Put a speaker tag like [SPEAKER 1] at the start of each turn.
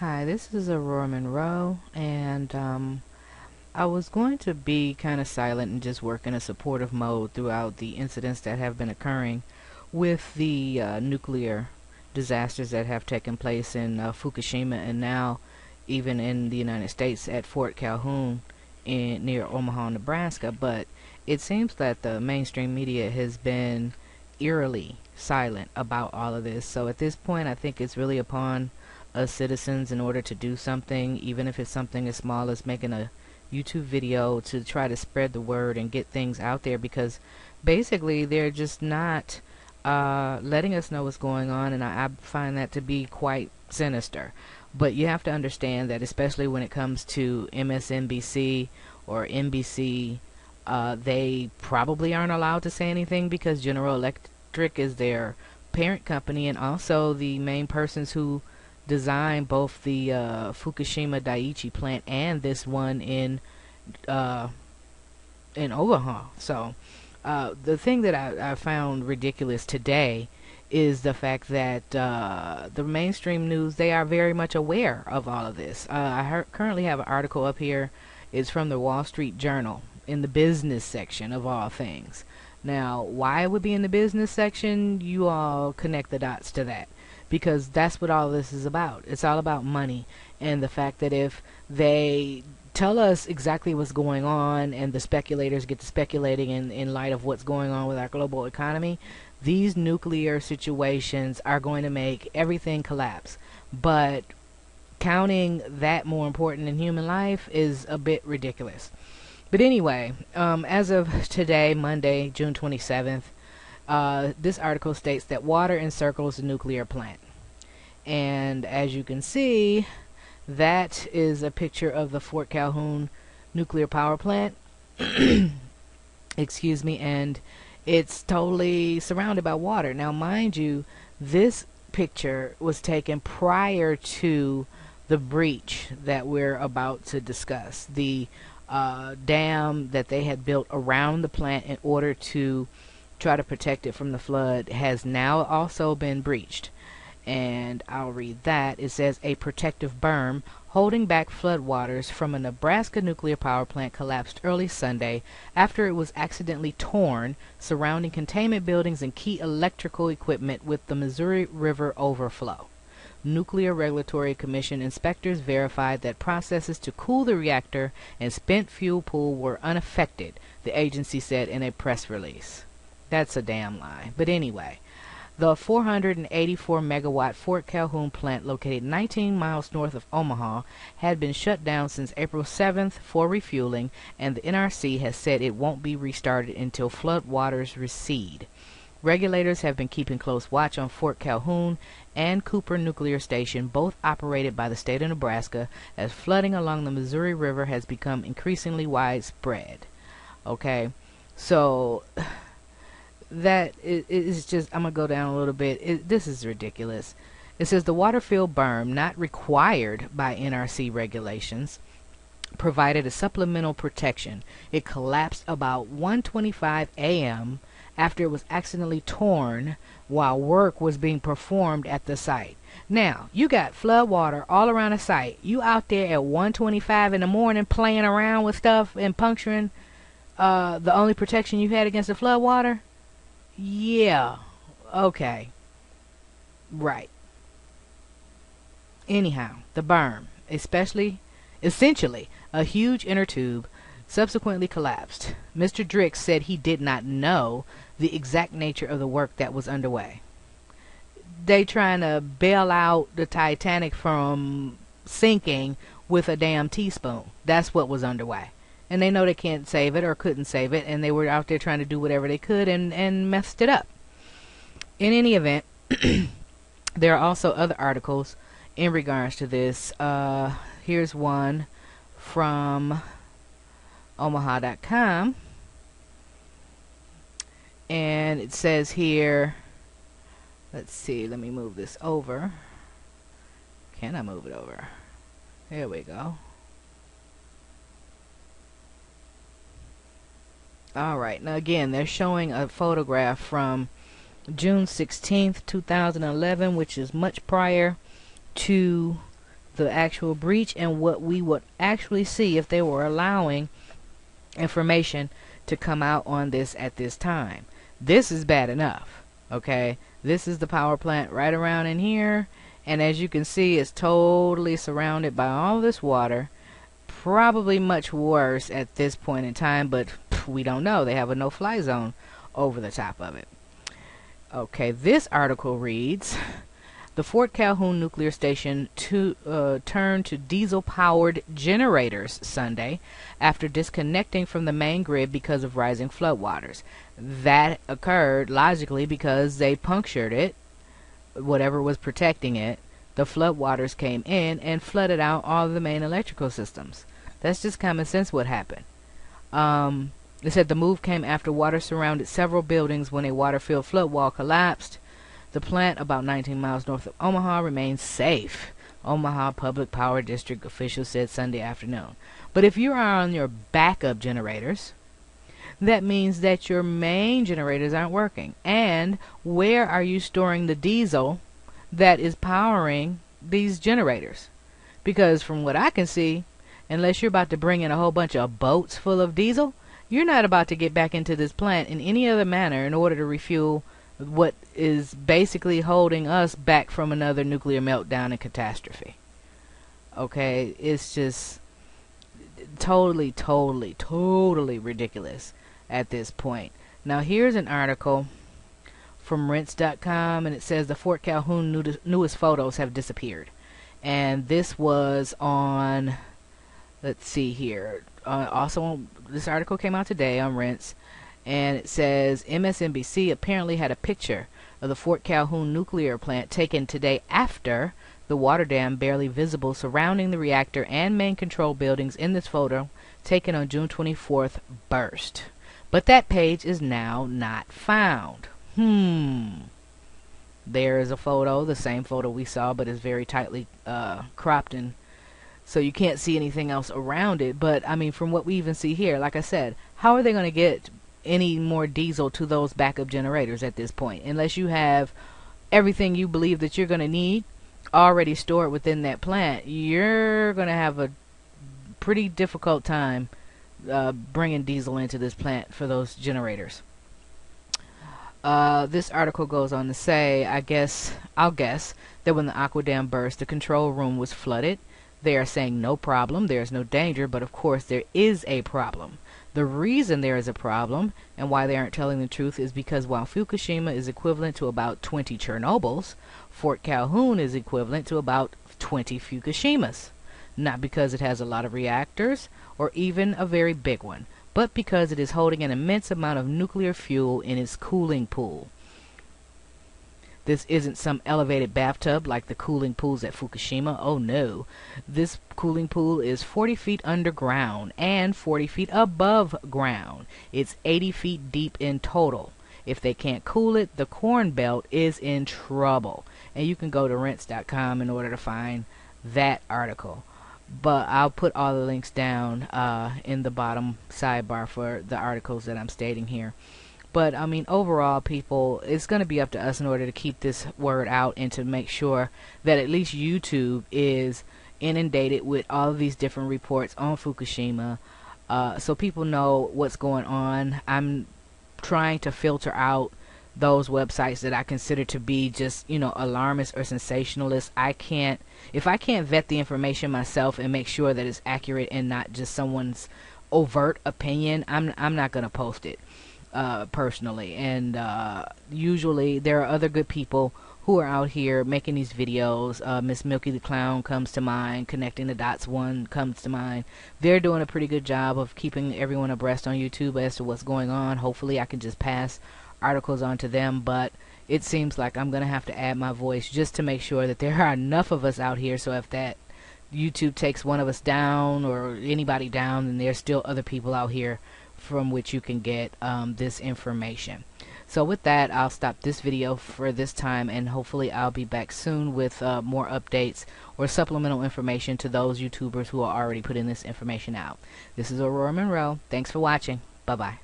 [SPEAKER 1] Hi, this is Aurora Monroe, and I was going to be kind of silent and just work in a supportive mode throughout the incidents that have been occurring with the nuclear disasters that have taken place in Fukushima and now even in the United States at Fort Calhoun near Omaha, Nebraska. But it seems that the mainstream media has been eerily silent about all of this. So at this point, I think it's really upon us citizens in order to do something, even if it's something as small as making a YouTube video to try to spread the word and get things out there, because basically they're just not letting us know what's going on, and I find that to be quite sinister. But you have to understand that, especially when it comes to MSNBC or NBC, they probably aren't allowed to say anything because General Electric is their parent company, and also the main persons who designed both the Fukushima Daichi plant and this one in Omaha. So the thing that I found ridiculous today is the fact that the mainstream news, they are very much aware of all of this. I currently have an article up here. It's from the Wall Street Journal in the business section of all things. Now, why it would be in the business section, you all connect the dots to that, because that's what all this is about. It's all about money, and the fact that if they tell us exactly what's going on and the speculators get to speculating in light of what's going on with our global economy, these nuclear situations are going to make everything collapse. But counting that more important than human life is a bit ridiculous. But anyway, as of today, Monday, June 27th, this article states that water encircles the nuclear plant. And as you can see, that is a picture of the Fort Calhoun nuclear power plant. Excuse me, and it's totally surrounded by water. Now, mind you, this picture was taken prior to the breach that we're about to discuss. The dam that they had built around the plant in order to try to protect it from the flood has now also been breached. And I'll read that. It says, a protective berm holding back floodwaters from a Nebraska nuclear power plant collapsed early Sunday after it was accidentally torn, surrounding containment buildings and key electrical equipment with the Missouri River overflow. Nuclear Regulatory Commission inspectors verified that processes to cool the reactor and spent fuel pool were unaffected, the agency said in a press release. That's a damn lie. But anyway, the 484 megawatt Fort Calhoun plant, located 19 miles north of Omaha, had been shut down since April 7th for refueling, and the NRC has said it won't be restarted until floodwaters recede. Regulators have been keeping close watch on Fort Calhoun and Cooper Nuclear Station, both operated by the state of Nebraska, as flooding along the Missouri River has become increasingly widespread. Okay, so that is just, I'm going to go down a little bit. This is ridiculous. It says the water-filled berm, not required by NRC regulations, provided a supplemental protection. It collapsed about 1:25 a.m. after it was accidentally torn while work was being performed at the site. Now, you got flood water all around the site. You out there at 1:25 in the morning playing around with stuff and puncturing the only protection you had against the flood water? Yeah. Okay. Right. Anyhow, the berm, essentially a huge inner tube, subsequently collapsed. Mr. Drix said he did not know the exact nature of the work that was underway. They trying to bail out the Titanic from sinking with a damn teaspoon. That's what was underway. And they know they can't save it or couldn't save it, and they were out there trying to do whatever they could and messed it up. In any event, there are also other articles in regards to this. Here's one from Omaha.com, and it says here, let's see, let me move this over. Can I move it over? There we go. Alright, now again, they're showing a photograph from June 16th, 2011, which is much prior to the actual breach and what we would actually see if they were allowing information to come out on this at this time. This is bad enough. Okay, this is the power plant right around in here, and as you can see, it's totally surrounded by all this water. Probably much worse at this point in time, but we don't know. They have a no-fly zone over the top of it. Okay, this article reads, the Fort Calhoun nuclear station turned to diesel-powered generators Sunday after disconnecting from the main grid because of rising floodwaters. That occurred logically because they punctured it, whatever was protecting it. The floodwaters came in and flooded out all of the main electrical systems. That's just common sense what happened. They said the move came after water surrounded several buildings when a water-filled flood wall collapsed. The plant, about 19 miles north of Omaha, remains safe, Omaha Public Power District officials said Sunday afternoon. But if you are on your backup generators, that means that your main generators aren't working. And where are you storing the diesel that is powering these generators? Because from what I can see, unless you're about to bring in a whole bunch of boats full of diesel, you're not about to get back into this plant in any other manner in order to refuel what is basically holding us back from another nuclear meltdown and catastrophe. Okay, it's just totally ridiculous at this point. Now here's an article from rents.com, and it says the Fort Calhoun Newest Photos have disappeared. And this was on, let's see here, this article came out today on Rents, and it says MSNBC apparently had a picture of the Fort Calhoun nuclear plant taken today after the water dam barely visible surrounding the reactor and main control buildings in this photo taken on June 24th burst. But that page is now not found. There is a photo, the same photo we saw, but it's very tightly cropped, and so you can't see anything else around it. But I mean, from what we even see here, like I said, how are they going to get any more diesel to those backup generators at this point, unless you have everything you believe that you're going to need already stored within that plant? You're going to have a pretty difficult time bringing diesel into this plant for those generators. This article goes on to say, I'll guess that when the aqua dam burst, the control room was flooded. They are saying no problem, there is no danger, but of course there is a problem. The reason there is a problem and why they aren't telling the truth is because while Fukushima is equivalent to about 20 Chernobyls, Fort Calhoun is equivalent to about 20 Fukushimas. Not because it has a lot of reactors or even a very big one, but because it is holding an immense amount of nuclear fuel in its cooling pool. This isn't some elevated bathtub like the cooling pools at Fukushima. Oh no. This cooling pool is 40 feet underground and 40 feet above ground. It's 80 feet deep in total. If they can't cool it, the Corn Belt is in trouble. And you can go to rents.com in order to find that article. But I'll put all the links down in the bottom sidebar for the articles that I'm stating here. But I mean, overall, people, it's going to be up to us in order to keep this word out and to make sure that at least YouTube is inundated with all of these different reports on Fukushima, so people know what's going on. I'm trying to filter out those websites that I consider to be just, alarmist or sensationalist. If I can't vet the information myself and make sure that it's accurate and not just someone's overt opinion, I'm not going to post it. Personally, and usually there are other good people who are out here making these videos. Miss Milky the Clown comes to mind, Connecting the Dots one comes to mind. They're doing a pretty good job of keeping everyone abreast on YouTube as to what's going on. Hopefully I can just pass articles on to them, but it seems like I'm gonna have to add my voice just to make sure that there are enough of us out here, so if that YouTube takes one of us down or anybody down, then there's still other people out here from which you can get this information. So with that, I'll stop this video for this time, and hopefully I'll be back soon with more updates or supplemental information to those YouTubers who are already putting this information out. This is Aurora Monroe. Thanks for watching. Bye-bye.